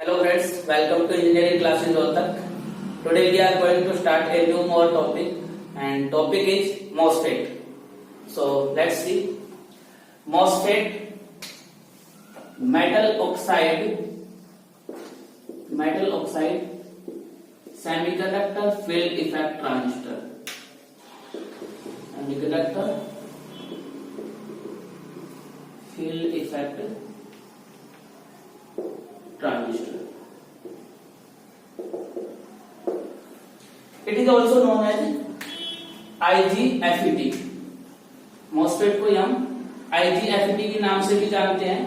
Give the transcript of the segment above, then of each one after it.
Hello friends, welcome to engineering classes Rohtak. Today we are going to start a new more topic and topic is MOSFET. So let's see. MOSFET, metal oxide semiconductor field effect transistor. Semiconductor field effect transistor. It is also known as IGFET. MOSFET को हम IGFET के नाम से भी जानते हैं.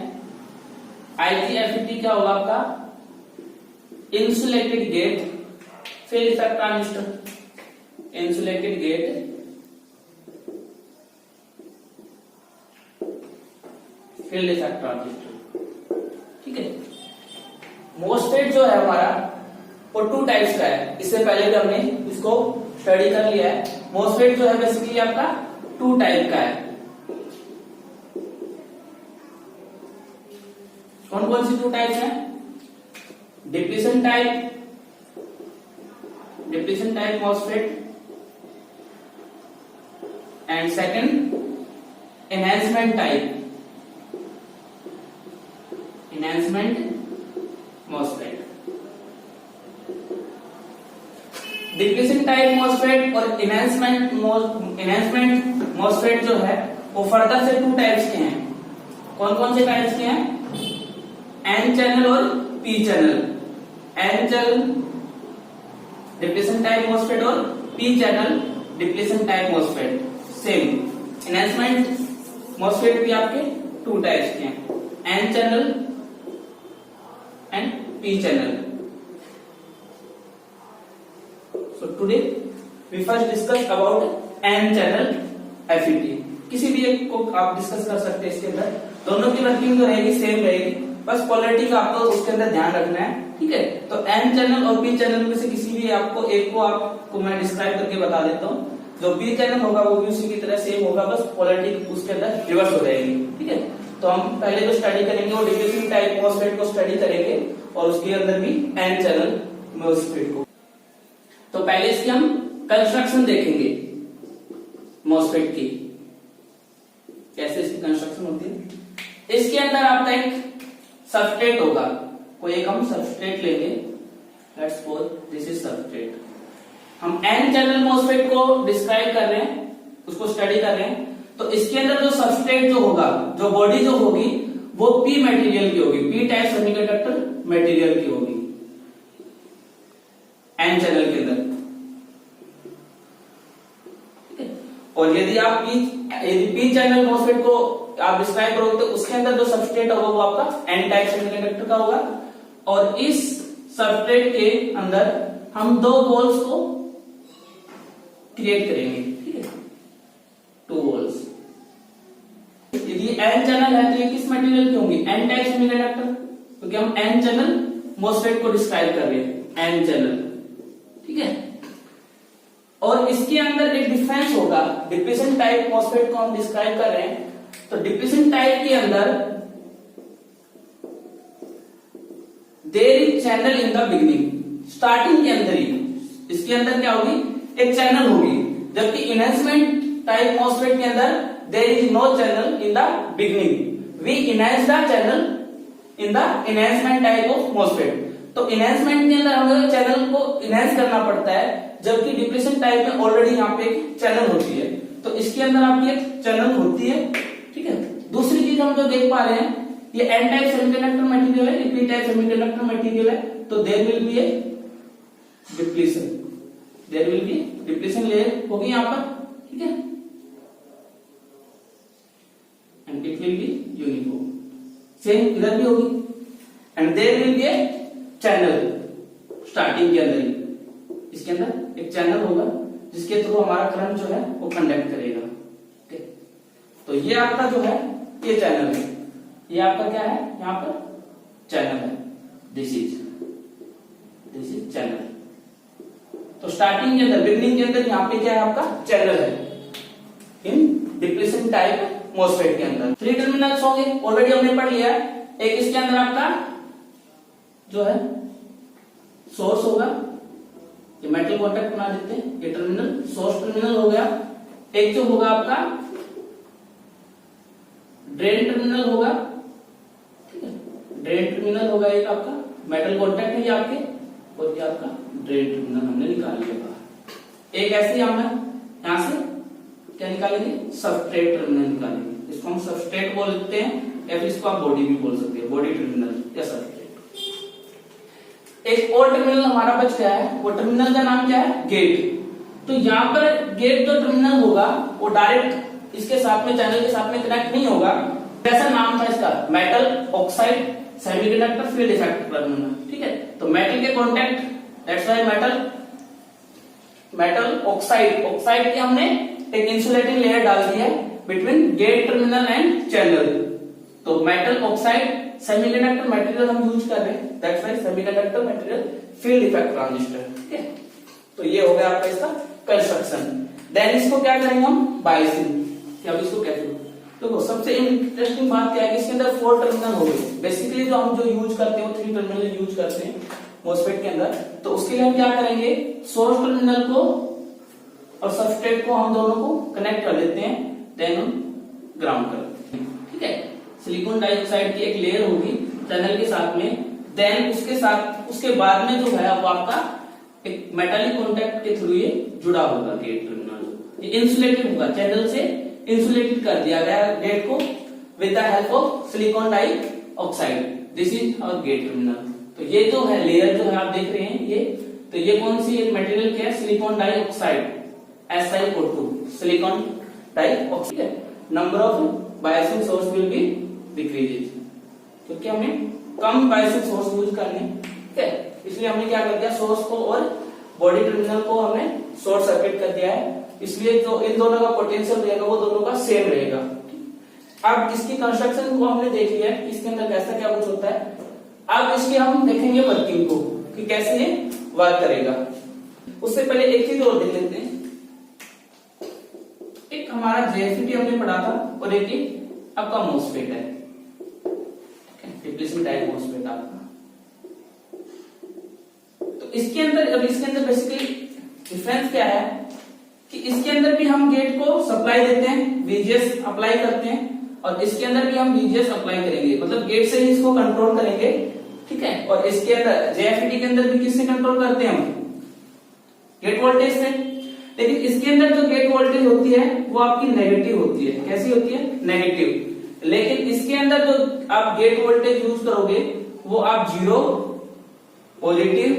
IGFET क्या होगा आपका? Insulated gate field effect transistor. Insulated gate field effect transistor. ठीक है. MOSFET जो है हमारा वो टू टाइप्स का है. इससे पहले भी हमने इसको स्टडी कर लिया है. MOSFET जो है बेसिकली आपका टू टाइप का है. कौन कौन सी टू टाइप्स हैं? Depletion type MOSFET and second enhancement MOSFET. Depletion type MOSFET और एनहांसमेंट MOSFET जो है वो फर्दर से टू टाइप्स के हैं. कौन कौन से टाइप्स के हैं? एन चैनल और P channel. N channel depletion type MOSFET और P channel depletion type MOSFET. Same enhancement MOSFET भी आपके टू टाइप्स के हैं, N channel and P channel. So today we first discuss about N channel FET. किसी भी एक को आप डिस्कस कर सकते हैं. इसके अंदर दोनों की वर्किंग जो रहेगी सेम रहेगी, बस क्वालिटी का आपको उसके अंदर ध्यान रखना है. ठीक है. तो N चैनल और P चैनल में से किसी भी आपको एक को आपको मैं डिस्क्राइब करके बता देता हूँ. जो P चैनल होगा वो भी उसी की तरह सेम होगा, बस क्वालिटी उसके अंदर रिवर्स हो जाएगी. ठीक है. तो हम पहले जो स्टडी करेंगे वो डिप्लीशन टाइप MOSFET को स्टडी करेंगे और उसके अंदर भी एन चैनल MOSFET को. तो पहले इसकी हम कंस्ट्रक्शन देखेंगे MOSFET की, कैसे इसकी कंस्ट्रक्शन होती है. इसके अंदर आपका एक सबस्ट्रेट होगा. कोई एक हम सबस्ट्रेट लेंगे. Let's suppose this is substrate. हम एन चैनल MOSFET को डिस्क्राइब कर रहे हैं, उसको स्टडी कर रहे हैं. तो इसके अंदर जो सबस्ट्रेट जो होगा, जो बॉडी जो होगी वो पी मटेरियल की होगी, पी टाइप सेमीकंडक्टर मटेरियल की होगी एन चैनल के अंदर. और यदि आप पी चैनल MOSFET को आप डिस्क्राइब करोगे तो उसके अंदर जो सबस्ट्रेट होगा वो आपका एन टाइप सेमीकंडक्टर का होगा. और इस सबस्ट्रेट के अंदर हम दो होल्स को क्रिएट करेंगे. ठीक है. Two holes. यदि एन चैनल है तो ये किस मटेरियल की होंगी? एन टाइप सेमीकंडक्टर, क्योंकि हम एन चैनल MOSFET को डिस्क्राइब कर रहे हैं. N channel. ठीक है. और इसके अंदर एक डिफरेंस होगा. डिप्लीशन टाइप MOSFET को हम डिस्क्राइब कर रहे हैं तो डिप्लीशन टाइप के अंदर there is channel in the beginning. Starting के अंदर ही इसके अंदर क्या होगी? एक चैनल होगी. जबकि एनहांसमेंट टाइप MOSFET के अंदर there is no channel in the beginning. We enhance the channel in the enhancement type of MOSFET. तो enhancement के अंदर हमें चैनल को enhance करना पड़ता है, जबकि डिप्लीशन टाइप में ऑलरेडी यहाँ पे एक चैनल होती है. तो इसके अंदर आपकी एक चैनल होती है. ठीक है. दूसरी चीज हम जो देख पा रहे हैं, ये एन टाइप सेमीकंडक्टर मटेरियल है, पी टाइप सेमीकंडक्टर मटेरियल है. तो there will be a depletion. There will be depletion layer होगी यहाँ पर. ठीक है. And it will be uniform. Same इधर भी होगी. And there will be a channel starting के अंदर ही. इसके अंदर एक चैनल होगा जिसके थ्रू हमारा करंट जो है वो कंडक्ट करेगा. ओके. तो ये आपका जो है ये चैनल है. ये आपका क्या है? यहाँ पर चैनल है. This is channel. तो स्टार्टिंग के अंदर, बिगिनिंग के अंदर यहाँ पे क्या है? आपका चैनल है इन डिप्लीशन टाइप MOSFET के अंदर. थ्री टर्मिनल्स होंगे, ऑलरेडी हमने पढ़ लिया. एक इसके अंदर आपका जो है सोर्स होगा, ये मेटल कॉन्टैक्ट बना देते हैं, ये टर्मिनल सोर्स टर्मिनल हो गया। एक जो होगा आपका ड्रेन टर्मिनल होगा, ठीक है, ड्रेन टर्मिनल होगा एक आपका, मेटल कॉन्टैक्ट है ये आपके, और ये आपका ड्रेन टर्मिनल हमने निकाल लिया बाहर। एक ऐसे ही हम यहां से क्या निकालेंगे, सबस्ट्रेट टर्मिनल निकालेंगे, इसको हम सबस्ट्रेट बोलते हैं या फिर इसको आप बॉडी भी बोल सकते हैं, बॉडी टर्मिनल या सबस्ट्रेट। एक और टर्मिनल हमारा बच गया है, वो टर्मिनल का नाम क्या है, गेट। तो यहाँ पर गेट जो टर्मिनल होगा वो डायरेक्ट इसके साथ में, चैनल के साथ में कनेक्ट नहीं होगा। जैसा नाम था इसका, metal oxide semiconductor field effect terminal, ठीक है। तो मेटल के contact, that's why metal oxide की हमने एक इंसुलेटिंग लेयर डाल दी है between gate terminal and channel. तो मेटल ऑक्साइड सेमीकंडक्टर मटेरियल हम यूज कर रहे हैं, that's why semiconductor material field effect transistor, ठीक है। तो ये हो गया आपका इसका कंस्ट्रक्शन। देन इसको क्या करेंगे हम, बायसिंग, कि अब इसको कैसे, तो सबसे इंटरेस्टिंग बात क्या है कि इसके अंदर 4 टर्मिनल हो गए। बेसिकली जो हम जो यूज करते हैं वो 3 टर्मिनल यूज करते हैं मोसफेट के अंदर। तो उसके लिए हम क्या करेंगे, सोर्स टर्मिनल को और सबस्ट्रेट को हम दोनों को कनेक्ट कर देते हैं, देन हम ग्राउंड कर देते हैं, ठीक है। सिलिकॉन डाइऑक्साइड की एक लेयर होगी चैनल के साथ में, देन उसके बाद में जो है वो आपका एक मेटालिक कॉन्टैक्ट के थ्रू ये जुड़ा होगा गेट टर्मिनल। ये इंसुलेटेड होगा, चैनल से इंसुलेटेड कर दिया गया गेट को with the help of silicon dioxide. This is our gate terminal. तो ये जो है लेयर जो है आप देख रहे हैं ये, तो ये कौन सी मटेरियल क्या है, silicon dioxide, SiO2 silicon dioxide. Number of biasing source will be decreases, क्योंकि हमें कम बायसिंग सोर्स यूज करने, ठीक है, इसलिए हमने क्या कर दिया, सोर्स को और बॉडी टर्मिनल को हमने शॉर्ट सर्किट कर दिया है। इसलिए जो इन दोनों का पोटेंशियल रहेगा वो दोनों का सेम रहेगा। अब इसकी कंस्ट्रक्शन को हमने देख लिया है, इसके अंदर कैसा क्या कुछ होता है। अब इसकी हम देखेंगे वर्किंग को कि कैसे ये वर्क करेगा। उससे पहले एक चीज और देख लेते हैं, एक हमारा JFET हमने पढ़ा था और एक आपका मोसफेट है, रिप्लेसमेंट टाइप मोसफेट आपका। तो इसके अंदर बेसिकली डिफरेंस क्या है कि इसके अंदर भी हम गेट को सप्लाई देते हैं, VGS अप्लाई करते हैं, और इसके अंदर भी हम VGS अप्लाई करेंगे, मतलब गेट से ही इसको कंट्रोल करेंगे, ठीक है। और इसके अंदर JFET के अंदर भी किससे कंट्रोल करते हैं हम, गेट वोल्टेज से। लेकिन इसके अंदर जो गेट वोल्टेज होती है वो आपकी नेगेटिव होती है। कैसी होती है, नेगेटिव। लेकिन इसके अंदर जो आप गेट वोल्टेज यूज करोगे वो आप 0, पॉजिटिव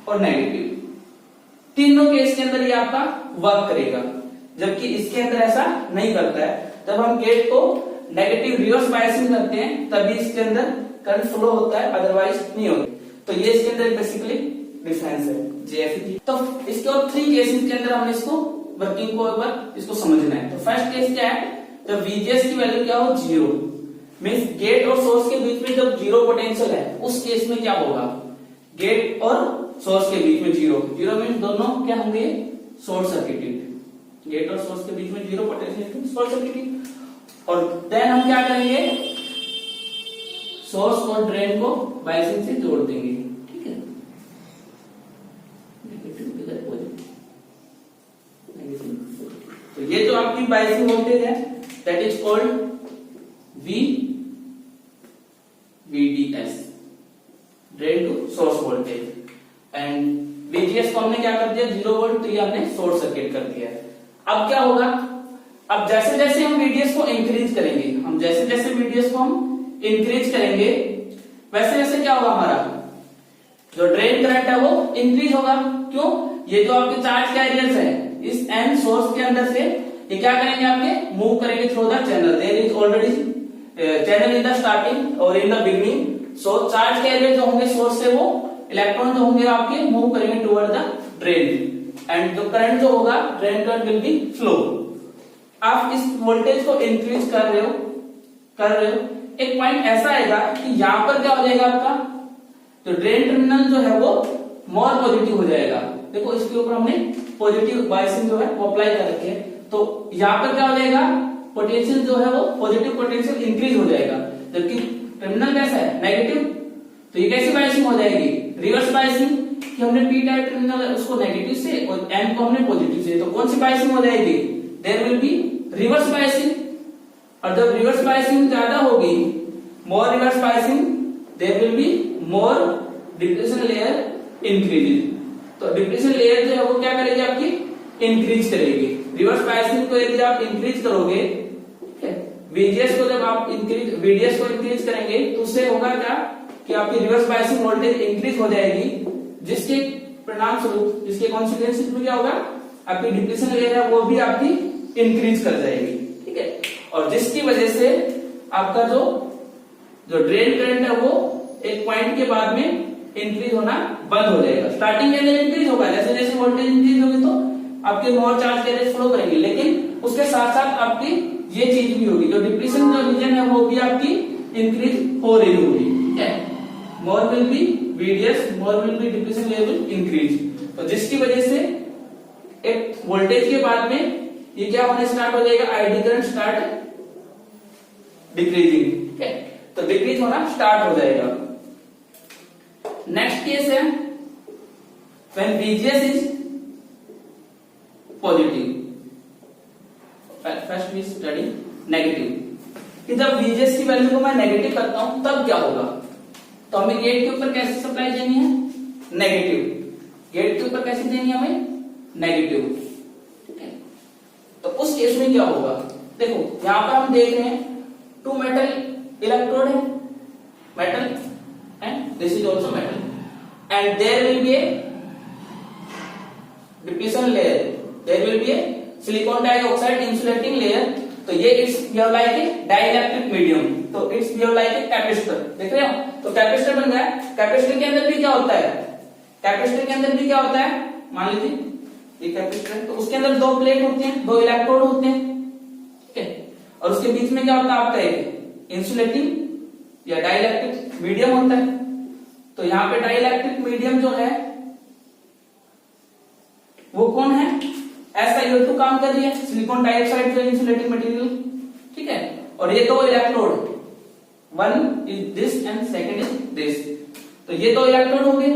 और नेगेटिव, तीनों केस के अंदर ये आपका वर्क करेगा। जबकि इसके अंदर ऐसा नहीं करता है। जब हम गेट को नेगेटिव रिवर्स बायसिंग करते हैं तभी इसके अंदर करंट फ्लो होता है, अदरवाइज नहीं होता। तो ये इसके अंदर बेसिकली डिफरेंस है JFET। तो इसके और 3 केसेस के अंदर हमने इसको वर्किंग को एक बार इसको समझना है। तो फर्स्ट केस क्या है, जब VGS की वैल्यू क्या हो, 0, मीन्स गेट और सोर्स के बीच में जब 0 पोटेंशियल है, उस केस में क्या होगा, गेट और सोर्स के बीच में 0 मीन्स दोनों क्या होंगे, शॉर्ट सर्किटेड। गेट और सोर्स के बीच में 0 पोटेंशियल, शॉर्ट सर्किटेड। और देन हम क्या करेंगे, सोर्स और ड्रेन को बायसिंग से जोड़ देंगे, ठीक है। तो ये जो आपकी बायसिंग वोल्टेज है that is called VDS, drain to source voltage. And VGS को हमने क्या कर दिया, 0 वोल्ट, तो ये हमने शॉर्ट सर्किट कर दिया है। अब क्या होगा, अब जैसे जैसे हम VDS को इंक्रीज करेंगे, VDS को हम इंक्रीज करेंगे, वैसे वैसे क्या होगा, हमारा जो ड्रेन करंट है वो इंक्रीज होगा। क्यों, ये जो आपके चार्ज कैरियर्स है इस N सोर्स के अंदर से ये क्या करेंगे, आपके मूव करेंगे through the channel. There is already channel in the starting और in the beginning. So charge carrier जो होंगे सोर्स से, वो इलेक्ट्रॉन जो होंगे आपके मूव करेंगे टुवर्ड द ड्रेन, एंड जो करंट जो होगा, drain current will be flow. आप इस वोल्टेज को इंक्रीज कर रहे हो, एक पॉइंट ऐसा आएगा कि यहां पर क्या हो जाएगा, आपका जो ड्रेन टर्मिनल जो है वो मोर पॉजिटिव हो जाएगा। देखो इसके ऊपर हमने पॉजिटिव बायसिंग जो है वो अप्लाई कर रखी है। तो यहां पर क्या हो जाएगा, पोटेंशियल जो है वो पॉजिटिव पोटेंशियल इंक्रीज हो जाएगा, जबकि टर्मिनल कैसा है, नेगेटिव। तो ये कैसी बायसिंग हो जाएगी? रिवर्स बायसिंग, कि हमने पी टाइप टर्मिनल उसको नेगेटिव से और एन को हमने पॉजिटिव से, तो कौन सी बायसिंग हो जाएगी? There will be reverse biasing. और जब रिवर्स बायसिंग ज्यादा होगी, more reverse biasing, there will be more depletion layer increase. तो डिप्लेशन लेयर जो है वो क्या करेगी? आपकी इंक्रीज करेगी। रिवर्स बायसिंग को यदि आप इंक्रीज करोगे, वीजीएस को जब आप वीडीएस को इंक्रीज करेंगे तो उससे होगा क्या कि आपकी रिवर्स बायसिंग वोल्टेज इंक्रीज हो जाएगी, जिसके परिणाम स्वरूप, जिसके कॉन्सिक्वेंस में क्या होगा? आपकी डिप्लेशन लेयर है वो भी आपकी इंक्रीज कर जाएगी। ठीक है, और जिसकी वजह से आपका जो ड्रेन करंट है वो एक पॉइंट के बाद में इंक्रीज होना बंद हो जाएगा। स्टार्टिंग के अंदर इंक्रीज होगा, जैसे जैसे वोल्टेज इंक्रीज होगी तो आपके मोर चार्ज कैरियर्स फ्लो करेंगे, लेकिन उसके साथ साथ आपकी ये चीज भी होगी, जो डिप्लेशन जो रीजन है वो भी आपकी इंक्रीज हो रही होगी। ठीक है, more will be VDS, more will be depletion level increase. तो जिसकी वजह से एक वोल्टेज के बाद में ये क्या होने स्टार्ट हो जाएगा? ID current start decreasing. ठीक है, तो डिक्रीज होना स्टार्ट हो जाएगा। नेक्स्ट केस है when VGS is positive. First we study negative, कि जब VGS की वैल्यू को मैं नेगेटिव करता हूं तब क्या होगा? तो हमें गेट के ऊपर कैसे सप्लाई देनी है? नेगेटिव। गेट के ऊपर कैसे देनी है हमें? नेगेटिव। ठीक है, तो उस केस में क्या होगा? देखो यहां पर हम देख रहे हैं टू मेटल इलेक्ट्रोड है, metal and this is also metal, and there will be a depletion layer, there will be a silicon dioxide insulating layer. तो ये it's behave like a dielectric medium, तो it's behave like a capacitor. देख रहे हो? तो capacitor बन गया। Capacitor के अंदर भी क्या होता है? कैपेसिटर के अंदर भी क्या होता है? मान लीजिए ये कैपेसिटर है, तो उसके अंदर दो प्लेट होती हैं, दो इलेक्ट्रोड होते हैं। ठीक है, और उसके बीच में क्या होता है? आपका एक इंसुलेटिंग या डाइइलेक्ट्रिक मीडियम होता है। तो यहाँ पे डाइइलेक्ट्रिक मीडियम जो है वो कौन है? SiO2 काम कर रही है, सिलिकॉन डाइऑक्साइड जो इंसुलेटिंग मटेरियल। ठीक है, और ये दो electrode, one is this and second is this. तो ये दो इलेक्ट्रोड हो गए,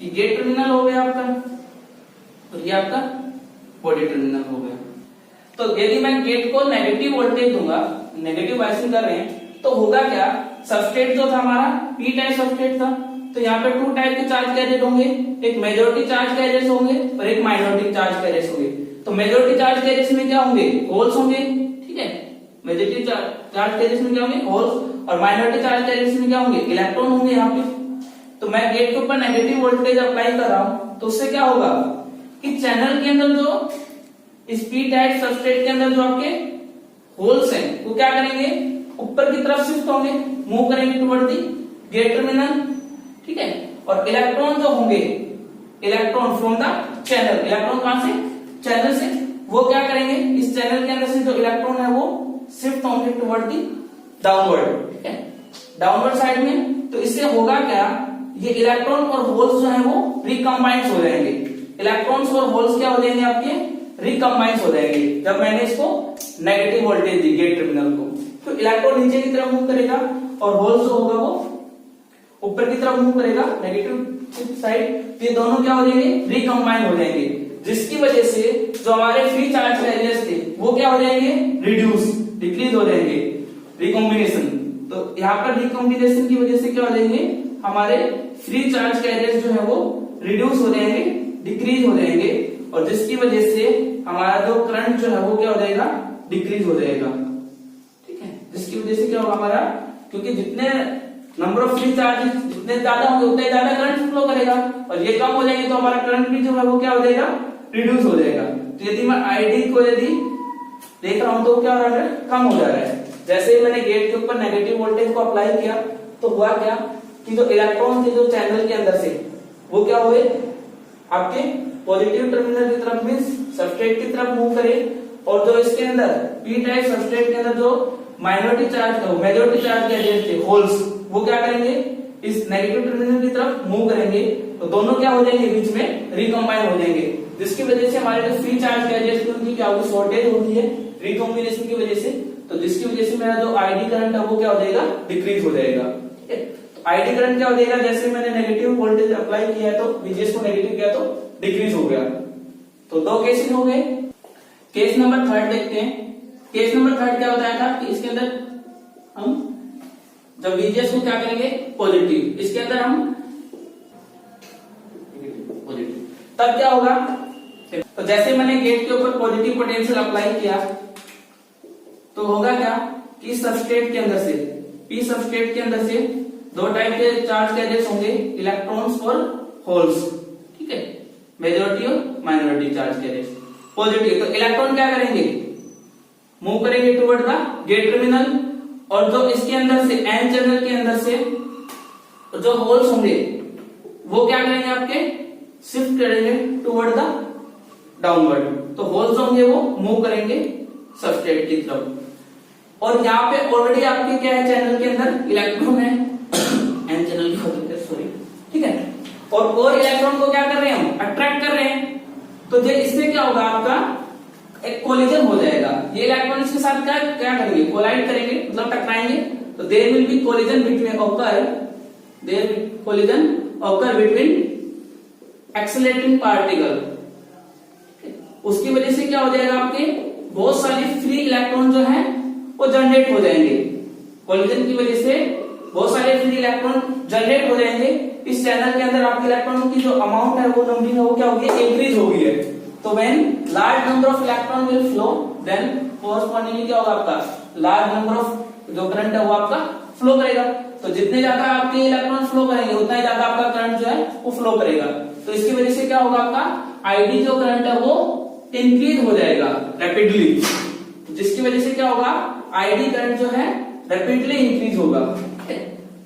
ये गेट टर्मिनल हो गया आपका, और ये आपका बॉडी टर्मिनल हो गया। तो यदि मैं गेट को नेगेटिव वोल्टेज दूंगा, नेगेटिव बायसिंग कर रहे हैं, तो होगा क्या? सबस्ट्रेट जो था हमारा पी टाइप सबस्ट्रेट था, तो यहाँ पे टू टाइप के चार्ज कैरियर होंगे, एक मेजॉरिटी चार्ज कैरियर्स होंगे और एक माइनॉरिटी चार्ज कैरियर्स होंगे। तो मेजॉरिटी चार्ज कैरियर्स में क्या होंगे? होल्स होंगे। ठीक है, मेजॉरिटी चार्ज कैरियर्स में क्या होंगे? होल्स, और माइनॉरिटी चार्ज कैरियर्स में क्या होंगे? इलेक्ट्रॉन होंगे यहाँ पे। तो मैं गेट के ऊपर नेगेटिव वोल्टेज अप्लाई कर रहा हूं, तो उससे क्या होगा कि चैनल के अंदर जो इस पी टाइप सबस्ट्रेट के अंदर जो आपके होल्स हैं वो क्या करेंगे? ऊपर की तरफ शिफ्ट होंगे, मूव करेंगे टुवर्ड दी गेट टर्मिनल। ठीक है, और इलेक्ट्रॉन जो होंगे, electron from the channel, electron कहां से? चैनल से, वो क्या करेंगे? इस चैनल के अंदर से जो इलेक्ट्रॉन है वो शिफ्ट होंगे टुवर्ड दी डाउनवर्ड। ठीक है, डाउनवर्ड साइड में। तो इससे होगा क्या? ये इलेक्ट्रॉन और होल्स जो है वो रिकम्बाइंड हो जाएंगे। इलेक्ट्रॉन्स और होल्स क्या हो जाएंगे? आपके रिकम्बाइंड हो जाएंगे। जब मैंने इसको नेगेटिव वोल्टेज दी गेट टर्मिनल को, तो इलेक्ट्रॉन नीचे की तरफ मूव करेगा और होल्स जो होगा वो ऊपर की तरफ मूव करेगा नेगेटिव साइड। तो ये दोनों क्या हो जाएंगे? रिकम्बाइंड हो जाएंगे, जिसकी वजह से जो हमारे फ्री चार्ज कैरियर्स थे वो क्या हो जाएंगे? रिड्यूस, डिक्रीज हो जाएंगे, रिकॉम्बिनेशन। तो यहाँ पर रिकॉम्बिनेशन की वजह से क्या हो जाएंगे? हमारे फ्री चार्ज कैरियर्स जो है वो रिड्यूस हो जाएंगे, डिक्रीज हो जाएंगे, और जिसकी वजह से हमारा जो करंट जो है वो क्या हो जाएगा? डिक्रीज हो जाएगा। ठीक है, जिसकी वजह से क्या होगा हमारा? क्योंकि जितने नंबर ऑफ फ्री चार्जेस जितने ज्यादा होंगे उतने ज्यादा करंट फ्लो करेगा, और ये कम हो जाएंगे तो हमारा करंट भी जो है वो क्या हो जाएगा? रिड्यूस हो जाएगा। तो यदि मैं आईडी को यदि देख रहा हूं तो क्या हो रहा है? कम हो जा रहा है। जैसे ही मैंने गेट के ऊपर नेगेटिव वोल्टेज को अप्लाई किया तो हुआ क्या कि जो इलेक्ट्रॉन थे जो चैनल के अंदर से वो क्या हुए? आपके पॉजिटिव टर्मिनल की तरफ, मींस सबस्ट्रेट की तरफ मूव करे, और जो इसके अंदर पी टाइप सबस्ट्रेट के अंदर जो माइनॉरिटी चार्ज थे, मेजॉरिटी चार्ज कैरियर थे, होल्स, वो क्या करेंगे? इस नेगेटिव टर्मिनल की तरफ मूव करेंगे, तो दोनों क्या हो जाएंगे? बीच में रिकम्बाइन हो जाएंगे, जिसकी वजह से हमारे जो फ्री चार्ज कैरियर्स की उनकी क्या होगी? शॉर्टेज होती है रिकॉम्बिनेशन की वजह से। तो जिसकी वजह से मेरा जो आईडी करंट है वो क्या हो जाएगा? डिक्रीज हो जाएगा। ठीक है, तो आईडी करंट क्या हो जाएगा, जैसे मैंने नेगेटिव वोल्टेज अप्लाई किया है तो VGS को नेगेटिव किया तो डिक्रीज हो गया। तो दो केसेस हो गए। केस नंबर थर्ड देखते हैं। केस नंबर थर्ड क्या बताया था कि इसके अंदर हम जब VGS को क्या करेंगे पॉजिटिव, इसके अंदर हम पॉजिटिव, तब क्या होगा, तो जैसे मैंने गेट के ऊपर पॉजिटिव पोटेंशियल अप्लाई किया तो होगा क्या कि इस सबस्ट्रेट के अंदर से, पी सबस्ट्रेट के अंदर से दो टाइप के चार्ज कैरियर्स होंगे, इलेक्ट्रॉन्स और होल्स, ठीक है, मेजॉरिटी और माइनॉरिटी चार्ज कैरियर्स। पॉजिटिव तो इलेक्ट्रॉन क्या करेंगे, मूव करेंगे टुवर्ड द गेट टर्मिनल, और जो इसके अंदर से एन चैनल के अंदर से जो होल्स होंगे वो क्या करेंगे, आपके शिफ्ट करेंगे टुवर्ड द डाउनवर्ड। तो होल्स होंगे वो मूव करेंगे सबस्ट्रेट की तरफ। और यहाँ पे ऑलरेडी आपके क्या है, चैनल के अंदर इलेक्ट्रॉन है एन चैनल की वजह से, सॉरी, ठीक है, और इलेक्ट्रॉन को क्या कर रहे हैं हम, अट्रैक्ट कर रहे हैं। तो जो इससे क्या होगा, आपका एक कोलिजन हो जाएगा, ये इलेक्ट्रॉन इसके साथ क्या क्या करेंगे, कोलाइड करेंगे, मतलब टकराएंगे। तो there will be collision between occur between accelerating particle. उसकी वजह से क्या हो जाएगा, आपके बहुत सारी फ्री इलेक्ट्रॉन जो है वो जनरेट हो जाएंगे। कोलिजन की वजह से बहुत सारे फ्री इलेक्ट्रॉन जनरेट हो जाएंगे। इस चैनल के अंदर आपके इलेक्ट्रॉनों की जो अमाउंट है वो नंबरिंग है वो क्या होगी, इंक्रीज हो गई है। तो when large number of electron will flow then correspondingly क्या होगा, आपका लार्ज नंबर ऑफ जो करंट है वो आपका फ्लो करेगा। तो जितने ज्यादा आपके इलेक्ट्रॉन फ्लो करेंगे उतना ही ज्यादा आपका करंट जो है वो फ्लो करेगा। तो इसकी वजह से क्या होगा, आपका आईडी जो करंट है वो इंक्रीज हो जाएगा रैपिडली, जिसकी वजह से क्या होगा, आईडी करंट जो है रैपिडली इंक्रीज होगा।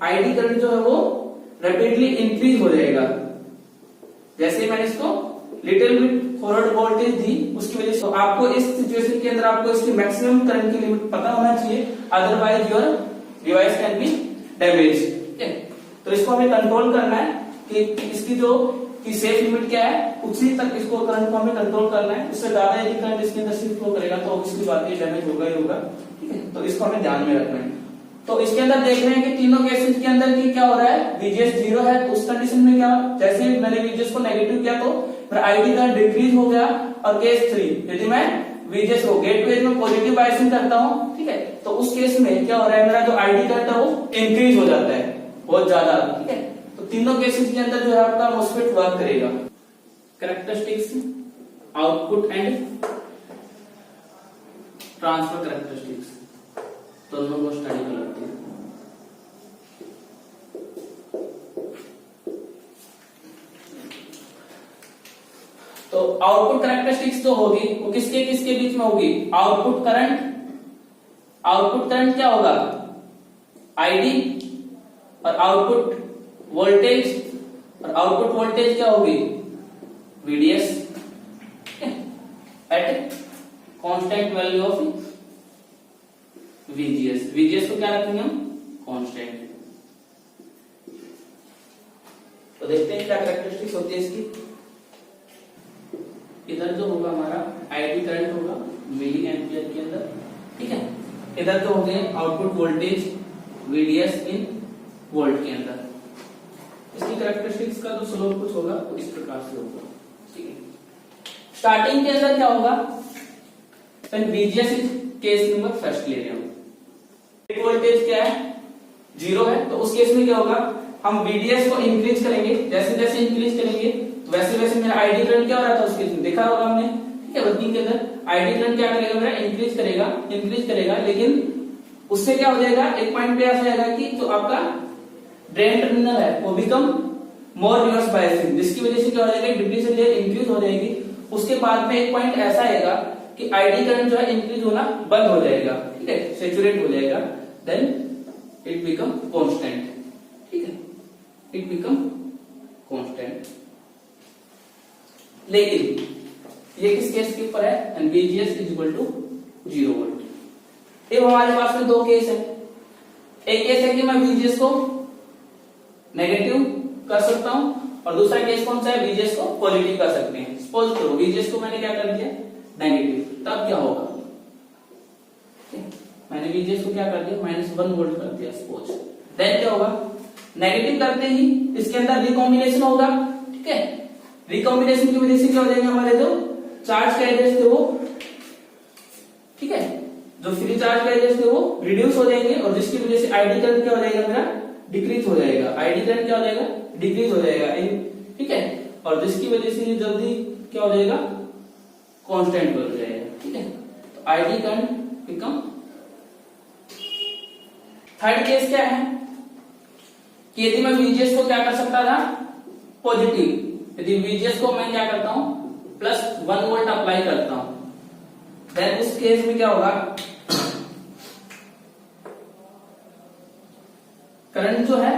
आईडी करंट जो है वो रैपिडली इंक्रीज हो जाएगा। जैसे मैंने इसको लिटिल बिट फॉरवर्ड वोल्टेज दी, उसकी वजह से आपको इस सिचुएशन के अंदर आपको इसकी मैक्सिमम करंट की लिमिट पता होना चाहिए, otherwise your device can be damage. तो इसको हमें कंट्रोल करना है कि इसकी जो की सेफ लिमिट क्या है, उसी तक इसको करंट को हमें कंट्रोल करना है। उससे ज्यादा यदि करंट इसके अंदर शिफ्ट फ्लो करेगा तो इसकी बात ये डैमेज होगा ही होगा, ठीक है। तो इसको हमें ध्यान में रखना है। तो इसके अंदर देख रहे हैं कि तीनों केसेस के अंदर की क्या हो रहा है, VGS 0 है, तो उस कंडीशन में क्या, जैसे मैंने VGS को नेगेटिव किया तो मेरा आईडी का डिक्रीज हो गया। और केस 3 यदि मैं VGS को गेट टू एज में पॉजिटिव बायसिंग करता हूं, ठीक है, तो उस केस में क्या हो रहा है, मेरा जो आईडी करंट है वो इंक्रीज हो जाता है बहुत ज्यादा, ठीक है। तो तीनों केसेस के अंदर जो है आपका MOSFET वर्क करेगा। Characteristics, output and transfer characteristics दोनों को स्टडी कर लेते हैं। तो आउटपुट कैरेक्टरिस्टिक्स जो होगी वो किसके किसके बीच में होगी, आउटपुट करंट क्या होगा, आईडी, और आउटपुट वोल्टेज, और आउटपुट वोल्टेज क्या होगी, VDS at constant value of VGS को क्या रखेंगे हम, कांस्टेंट। तो देखते हैं क्या कैरेक्टरिस्टिक्स होती है इसकी। इधर जो होगा हमारा आईडी करंट होगा मिली एम्पियर के अंदर, ठीक है। इधर जो होंगे आउटपुट वोल्टेज VDS इन वोल्ट के अंदर। इसकी कैरेक्टरिस्टिक्स का जो स्लोप कुछ होगा वो इस प्रकार से होगा, ठीक है। स्टार्टिंग के अंदर क्या होगा, VGS is case number first ले रहे हैं, वोल्टेज क्या है 0 है, तो उस केस में क्या होगा, हम VDS को इंक्रीज करेंगे, जैसे जैसे इंक्रीज करेंगे वैसे वैसे मेरा आईडी करंट क्या हो रहा था उस केस में देखा होगा हमने, ठीक है। वर्किंग के अंदर आईडी करंट क्या करेगा, मेरा इंक्रीज करेगा, लेकिन उससे क्या हो जाएगा, एक पॉइंट पे ऐसा आएगा कि जो आपका ड्रेन टर्मिनल है वो बिकम मोर रिवर्स बायसिंग, जिसकी वजह से क्या हो जाएगा, डिप्लीशन लेयर इंक्रीज हो जाएगी। उसके बाद में एक पॉइंट ऐसा आएगा कि आईडी करंट जो है इंक्रीज होना बंद हो जाएगा, ठीक है, सैचुरेट हो जाएगा, देन इट बिकम कांस्टेंट, ठीक है, इट बिकम कांस्टेंट। लेकिन ये किस केस के ऊपर है, and VGS is equal to 0 volt. अब हमारे पास में दो केस है, एक केस है कि मैं VGS को नेगेटिव कर सकता हूं, और दूसरा केस कौन सा है, VGS को पॉजिटिव कर सकते हैं। सपोज करो VGS को मैंने क्या कर दिया, नेगेटिव, तब क्या होगा, मैंने VGS को क्या कर दिया, -1 वोल्ट कर दिया सपोज, देन क्या होगा, नेगेटिव करते ही इसके अंदर रिकॉम्बिनेशन होगा, ठीक है। रिकॉम्बिनेशन की वजह से क्या हो जाएंगे हमारे जो चार्ज कैरियर्स थे वो, ठीक है, जो फ्री चार्ज कैरियर्स थे वो रिड्यूस हो जाएंगे और जिसकी वजह से आईडी करंट क्या हो जाएगा मेरा डिक्रीज हो जाएगा, आईडी करंट क्या हो जाएगा डिक्रीज हो जाएगा, ठीक है। और जिसकी वजह से ये जल्दी क्या हो जाएगा कांस्टेंट हो जाएगा, ठीक है। तो ID current become. Third case क्या है कि यदि मैं VGS को क्या कर सकता था पॉजिटिव, यदि VGS को मैं क्या करता हूं +1 वोल्ट अप्लाई करता हूं, देन उस केस में क्या होगा करंट जो है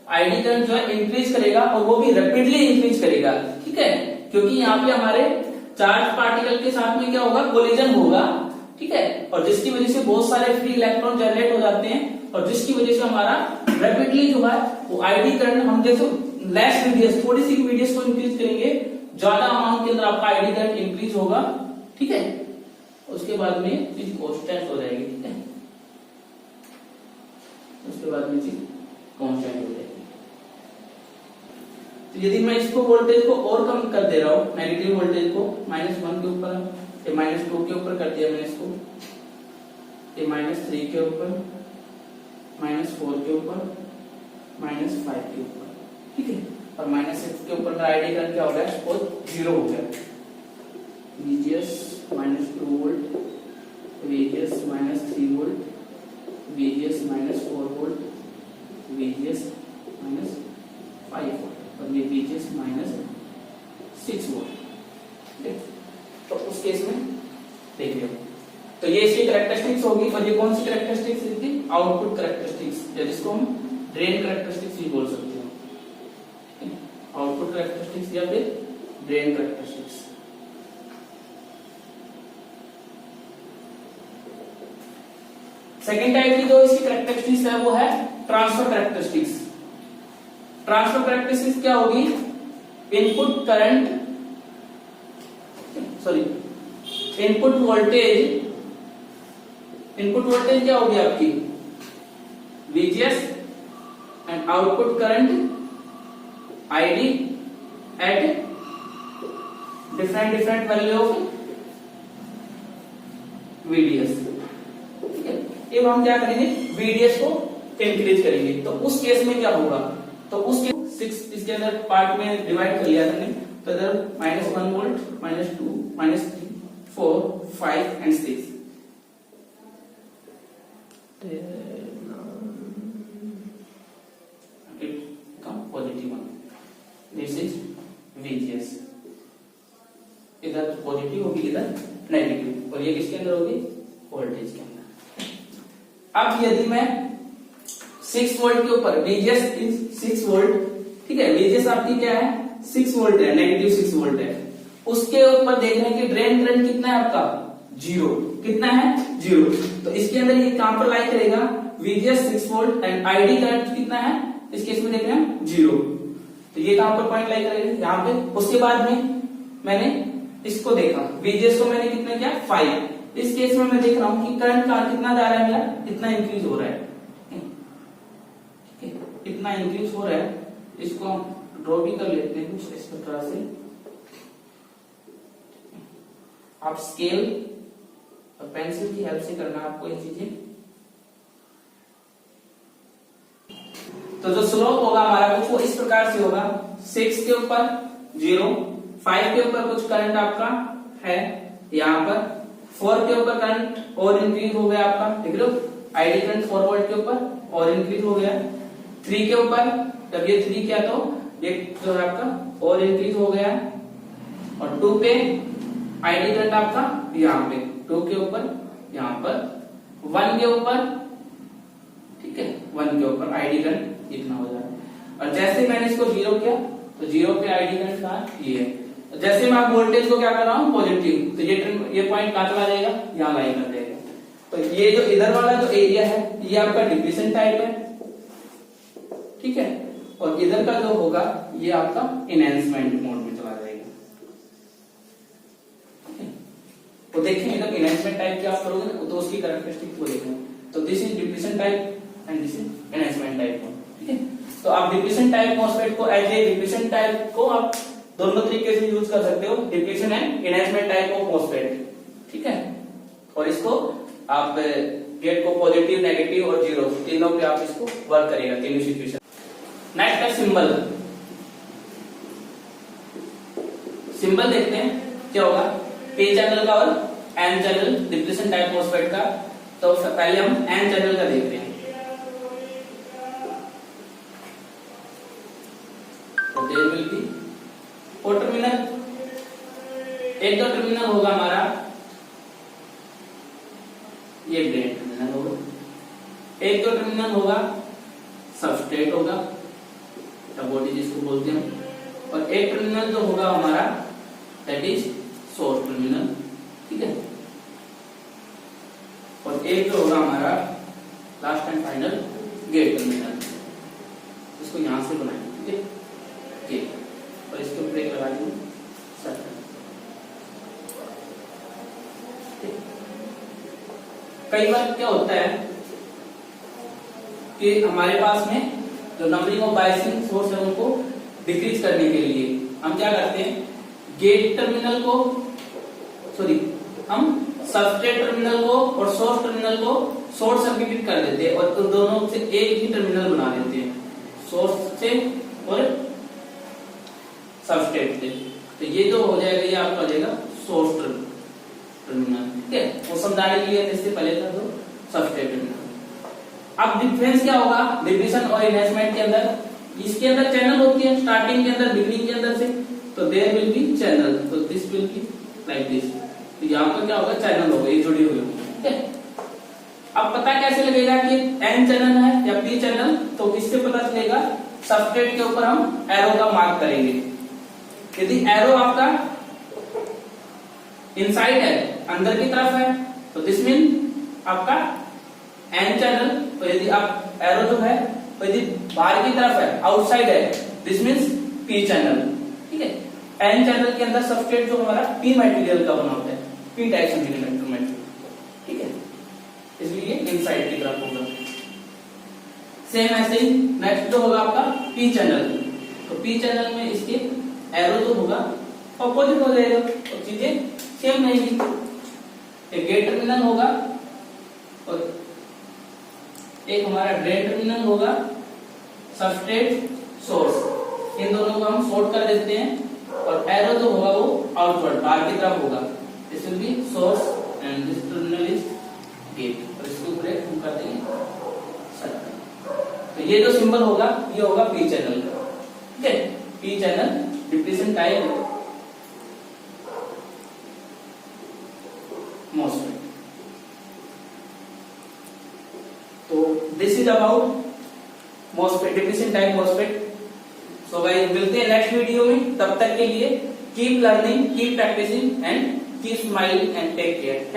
आईडी करंट जो है इंक्रीज करेगा और वो भी रैपिडली इंक्रीज करेगा, ठीक है, क्योंकि यहाँ पे हमारे चार्ज पार्टिकल के साथ में क्या होगा कोलिजन होगा, ठीक है, और जिसकी वजह से बहुत सारे फ्री इलेक्ट्रॉन जनरेट हो जाते हैं और जिसकी वजह से हमारा रैपिडली जो है वो आईडी करंट हम देखो लेस VDS थोड़ी सी VDS को इंक्रीज करेंगे ज्यादा अमाउंट के अंदर आपका आईडी करंट इंक्रीज होगा, ठीक है। उसके बाद में चीज कांस्टेंट हो जाएगी, ठीक है, उसके बाद में चीज कांस्टेंट हो जाएगी। तो यदि मैं इसको वोल्टेज को और कम कर दे रहा हूं नेगेटिव वोल्टेज को -1 के ऊपर या -2 के ऊपर कर दिया मैंने इसको, ये -3 के ऊपर, -4 के ऊपर, -5 के ऊपर, ठीक है, और -6 के ऊपर आईडी करंट क्या हो गया सपोज 0 हो गया, VGS -2 volt, VGS -3 volt, VGS -4 volt, VGS -5 volt और ये VGS -6 वोल्ट, ठीक है। तो उस केस में देख लियो, तो ये इसकी कैरेक्टरिस्टिक्स होगी और ये कौन सी कैरेक्टरिस्टिक्स थी आउटपुट कैरेक्टरिस्टिक्स, या जिसको हम ड्रेन कैरेक्टरिस्टिक्स भी बोल सकते हैं, आउटपुट कैरेक्टरिस्टिक्स या फिर ड्रेन कैरेक्टरिस्टिक्स। सेकेंड टाइप की जो इसकी कैरेक्टरिस्टिक्स है वो है ट्रांसफर कैरेक्टरिस्टिक्स। ट्रांसफर कैरेक्टरिस्टिक्स क्या होगी इनपुट करंट इनपुट वोल्टेज क्या होगी आपकी VGS and output current ID at different value of VDS, ठीक है। अब हम क्या करेंगे VDS को इंक्रीज करेंगे, तो उस केस में क्या होगा, तो उसके 6 इसके अंदर पार्ट में डिवाइड कर लिया हमने, तो इधर -1 volt, -2, -3, 4, 5 and 6, it become positive one. This is VGS, इधर पॉजिटिव होगी इधर नेगेटिव, और ये किसके अंदर होगी वोल्टेज के अंदर। अब यदि मैं 6 वोल्ट के ऊपर VGS इज 6 वोल्ट, ठीक है, VGS आपकी क्या है 6 वोल्ट है, नेगेटिव 6 वोल्ट है, उसके ऊपर देख रहे हैं कि ड्रेन करंट कितना है आपका 0, कितना है 0, तो इसके अंदर ये कहां पर लाई करेगा VGS 6 volt and ID current कितना है इस केस में देख रहे हैं 0, तो ये कहां पर पॉइंट लाई करेगा यहाँ पे। उसके बाद में मैंने इसको देखा VGS को मैंने कितना किया 5, इस केस में मैं देख रहा हूं कि करंट का कितना जा रहा है मेरा, इतना इंक्रीज हो रहा है, इतना इंक्रीज हो रहा है, इसको हम ड्रॉ भी कर लेते हैं कुछ इस प्रकार से। आप स्केल और पेंसिल की हेल्प से करना आपको ये चीजें। तो जो स्लोप होगा हमारा कुछ वो इस प्रकार से होगा, 6 के ऊपर 0, 5 के ऊपर कुछ करंट आपका है यहाँ पर, 4 के ऊपर करंट और इंक्रीज हो गया आपका, देख लो आईडी करंट 4 वोल्ट के ऊपर और इंक्रीज हो गया, 3 के ऊपर जब ये 3 किया तो ये जो है आपका और इंक्रीज हो गया, और 2 पे आईडी करंट आपका यहाँ पे 2 के ऊपर यहाँ पर, 1 के ऊपर, ठीक है, 1 के ऊपर आईडी करंट इतना हो जाए, और जैसे मैंने इसको 0 किया तो 0 पे आईडी करंट कहा ये है, जैसे मैं वोल्टेज को क्या कर रहा हूँ पॉजिटिव, तो ये पॉइंट कहां चला जाएगा यहाँ लाई कर देगा। तो ये जो इधर वाला जो एरिया है ये आपका डिप्लीशन टाइप है, ठीक है, और इधर का जो होगा ये आपका इनहेंसमेंट मोड में चला जाएगा, ठीक है। तो देखें इधर इनहेंसमेंट टाइप क्या आप करोगे तो उसकी कैरेक्टरिस्टिक को देखें, तो this is depletion type and this is enhancement type, ठीक है। तो आप डिप्लीशन टाइप मॉसफेट को एज ए डिप्लीशन टाइप को आप दोनों तरीके से यूज कर सकते हो, depletion and enhancement type of MOSFET, ठीक है। और इसको आप गेट को पॉजिटिव, नेगेटिव और जीरो तीनों पे आप इसको वर्क करेगा तीनों सिचुएशन। नेक्स्ट है सिंबल। सिंबल देखते हैं क्या होगा पी चैनल का और N channel depletion type MOSFET का। तो पहले हम एन चैनल का देखते हैं। तो there will be four terminal, एक दो टर्मिनल होगा हमारा, ये ड्रेन टर्मिनल होगा, एक दो टर्मिनल होगा सबस्ट्रेट होगा, बॉडी जिसको बोलते हैं, और एक टर्मिनल जो होगा हमारा दैट इज सोर्स टर्मिनल, ठीक है। और एक जो होगा हमारा last and final gate terminal, इसको यहां से बनाएंगे, ठीक है, गेट, और इसके ऊपर एक लगा देंगे सर्कल। कई बार क्या होता है कि हमारे पास में जो नंबरिंग ऑफ बायसिंग सोर्स है उनको डिक्रीज करने के लिए हम क्या करते हैं, गेट टर्मिनल को हम सबस्ट्रेट टर्मिनल को और सोर्स टर्मिनल को शॉर्ट सर्किटेड कर देते हैं और तो दोनों से एक ही टर्मिनल बना देते हैं, सोर्स से और सबस्ट्रेट से। तो ये जो हो जाएगा ये आपका हो जाएगा सोर्स टर्मिनल, ठीक है। वो समझाने के लिए इससे पहले था तो सबस्ट्रेट टर्मिनल। अब डिफरेंस क्या होगा डिप्लीशन और एनहांसमेंट के अंदर, इसके अंदर चैनल होती है स्टार्टिंग के अंदर, बिगनिंग के अंदर से, तो देयर विल बी चैनल, तो this will be like this. तो यहाँ पर क्या होगा चैनल होगा, ये जुड़ी हुई होगी, ठीक है। अब पता कैसे लगेगा कि एन चैनल है या पी चैनल, तो किससे पता चलेगा, सबस्ट्रेट के ऊपर हम एरो का मार्क करेंगे। यदि एरो आपका इनसाइड है, अंदर की तरफ है, तो दिस मीन आपका एन चैनल। तो यदि आप एरो जो है यदि बाहर की तरफ है, आउटसाइड है, दिस मीन्स पी चैनल, ठीक है। एन चैनल के अंदर सबस्ट्रेट जो हमारा पी मटेरियल का बना होता है, पी टाइप सेमीकंडक्टर मटेरियल, ठीक है, इसलिए इनसाइड की तरफ होगा। सेम ऐसे ही नेक्स्ट जो होगा आपका पी चैनल, तो पी चैनल में इसके एरो जो होगा अपोजिट हो जाएगा, और चीजें सेम रहेगी। एक गेट टर्मिनल होगा और एक हमारा ड्रेन टर्मिनल होगा, सबस्ट्रेट सोर्स, इन दोनों को हम शॉर्ट कर देते हैं, और एरो जो होगा वो आउटवर्ड बाहर की तरफ होगा, this will be source and this terminal is get, और इसके ऊपर हम कर देंगे सर्कल। तो ये जो सिंबल होगा ये होगा पी चैनल का, ठीक है, P channel depletion type MOSFET। तो this is about MOSFET, depletion type MOSFET। So guys मिलते हैं नेक्स्ट वीडियो में, तब तक के लिए keep learning, keep practicing and keep smiling and take care.